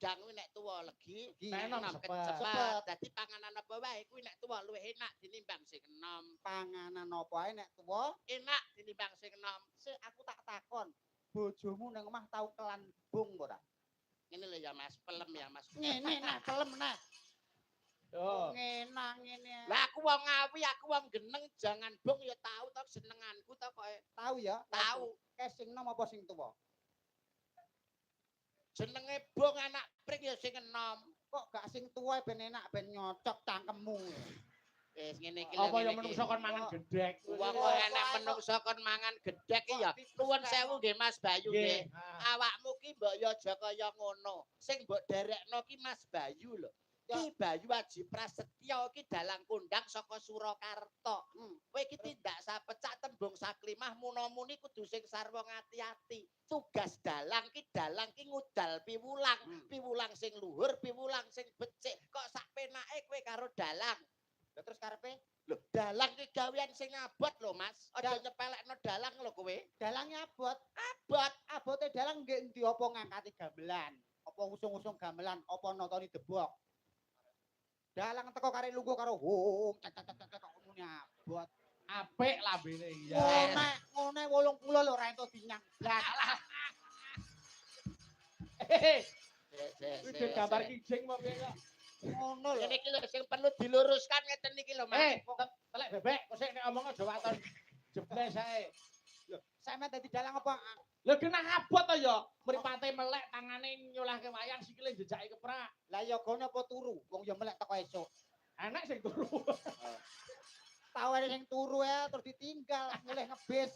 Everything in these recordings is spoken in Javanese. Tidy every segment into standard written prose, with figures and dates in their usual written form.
udang kuwi nek tuwa legi, enom cepet. Dadi panganan apa wae kuwi nek tuwa luwih enak tinimbang sing enom. Panganan apa ae nek tuwa Enak tinimbang sing enom. sik aku tak takon. Bojomu nang omah tau kelambung ora? Ngene lho ya Mas, pelem ya Mas. Ngene nah, pelem nah. Yo. Ngenang ngene. Lah aku wong ngawi, aku wong geneng, jangan bung ya tahu to senenganku to kok. Tahu ya? Tahu. Sing enom apa sing tuwa? Jenenge bung anak pring ya sing enom. Kok gak sing tuwa ben enak ben nyocok cangkemmu. Wis ngene iki Apa ya menungso kon mangan gedhek. Wong kok enak menungso kon mangan gedhek iki ya. Nuwun sewu nggih Mas Bayu nggih. Awakmu ki mbok ya aja kaya ngono. Sing mbok derekno ki Mas Bayu lho. Ki Bayu Aji Prasetyo ki dalang kondang saka Surakarta. Kowe iki tindak sapecak tembung saklimah muno-muni kudu sing sarwa ngati-ati. Tugas dalang ki ngudal piwulang. Piwulang sing luhur, piwulang sing becik. Kok sak penake kowe karo dalang. Lah terus karepe? Lho, dalang ki gawean sing abot lho, Mas. Aja nyepelekno dalang lho kowe. Dalange abot. Abot. Abote dalang nggih endi apa ngangkati gamelan? Apa usung-usung gamelan? Apa notoni debok? Dalang teko kare lungguh karo hong ngene abot. Apik lambene iya. Ngone 80 lho ora entuk dinyang blas. Wis gambar kijing kok piye kok. Ngono lho. Ngene iki lho sing perlu diluruskan ngeten iki lho, Mas. Telek bebek, kok sik nek omong aja waton jebles ae. Lho, sampe dadi dalang apa? Lho genah abot to ya. Mripate melek tangane nyolahke wayang sikile jejake keprak. Lah ya gone apa turu? Wong ya melek teko esuk. Enak sing turu. Tawene sing turu ya terus ditinggal mulih ngebis.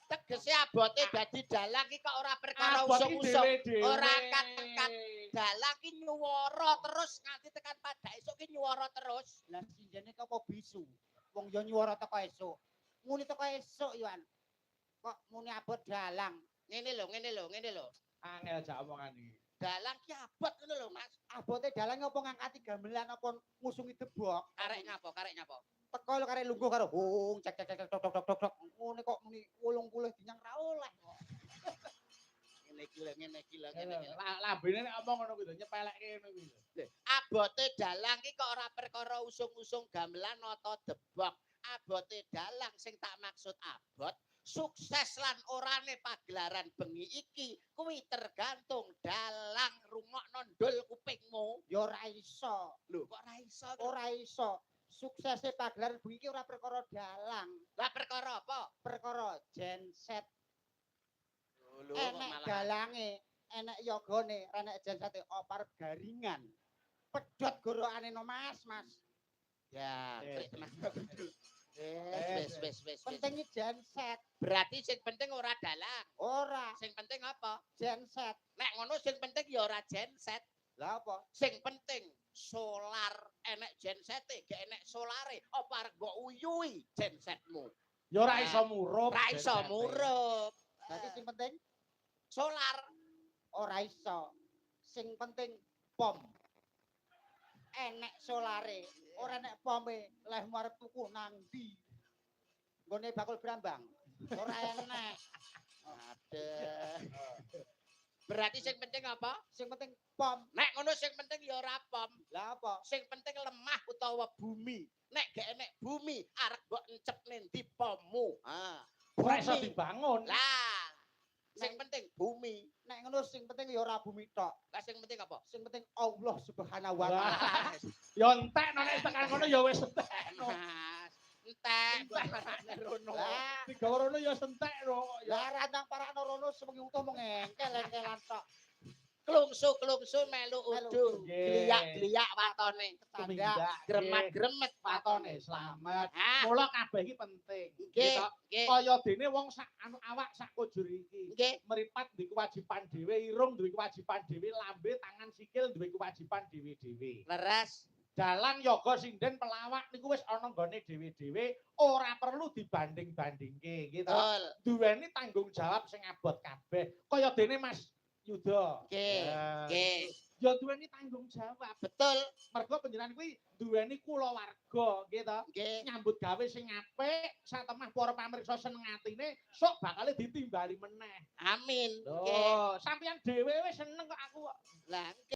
Tegese abote dadi dalang ki kok ora perkara usung-usung. Ora angkat-angkat. Dalang ki nyuwara terus nganti tekan pada esuk ki nyuwara terus. Lah sinjane kok apa bisu? Wong ya nyuwara teko esuk. Muni teko esuk yo an. Kok muni abot dalang. Ngene lho. Angel jak omongan iki. Dalang ki abot ngono lho, Mas. Abote dalang apa ngangkati gamelan apa ngusungi debok? Karek nyapa? Teko lho kare lungguh karo hong cek tok. Ngene kok muni 80 dinyang ra oleh kok. Ngene iki lho. Lambene nek omong ngono kuwi lho nyepelekke ngono kuwi lho. Abote dalang ki kok ora perkara usung-usung gamelan atau debok. Abote dalang sing tak maksud abot sukses lan orane pagelaran bengi iki kuwi tergantung dalang rungokno ndul kupingmu. Ya ora iso. Lho kok ora iso? Ora iso. Suksese pagelaran bengi iki ora perkara dalang. Lah perkara apa? Perkara genset. Lho Enek dalange, enek yogane, enek jensete opar garingan. Pedhot gorokane no Mas. Ya, tenang. Wis. Penting genset. Berarti sing penting ora dalang. Ora Sing penting apa? genset. Nek ngono sing penting ya ora genset. Lah apa? Sing penting solar enek gensete, gak enek solare. Apa arep mbok uyui gensetmu? Ya ora iso murup. Ora iso murup. Dadi sing penting Solar. ora iso. Sing penting pom. Enek solare, ora enek pome, lehmu arep tuku nang ndi? Nggone bakul brambang. Ora enek. Aduh. Berarti sing penting apa? Sing penting pom. Nek ngono sing penting ya ora pom. Lah apa? Sing penting lemah utawa bumi. Nek gak enek bumi, arep mbok encepne ndi pommu. Ora iso dibangun. Lah, sing penting bumi. Nek ngono sing penting ya ora bumi tok. Lah sing penting apa? Sing penting Allah Subhanahu wa taala. Ya entek nek tekan ngono ya wis entek. Entek anakne rono. Lah, Digawa rono ya entek lho. lah rantang parakno rono sewengi utuh mung engkel-engkelan tok. Klungsu melu udu. Nggih. Gliyak-gliyak watone. Tangga. Gremet-gremet Watone slamet. Ah, Mula kabeh iki penting. nggih, Gitu. nggih. Kaya dene wong sak anu awak sak kujur iki. Nggih. Meripat duwe kewajiban dhewe, irung duwe kewajiban dhewe, lambe, tangan, sikil duwe kewajiban dhewe-dhewe. Leres. Dalang yoga sinden pelawak niku wis ana nggone dhewe-dhewe, ora perlu dibanding-bandingke gitu. Betul. Duweni tanggung jawab sing abot kabeh. Kaya dene Mas Yuda. Nggih, Ya. nggih. Ya duweni tanggung jawab. Betul. Mergo panjenengan kuwi duweni kulawarga gitu. Nggih. Nyambut gawe sing apik, satemah para pamirsa seneng atine, sok bakal ditimbali meneh. Amin. Nggih. Loh, sampeyan dhewe wis seneng kok aku kok. Lah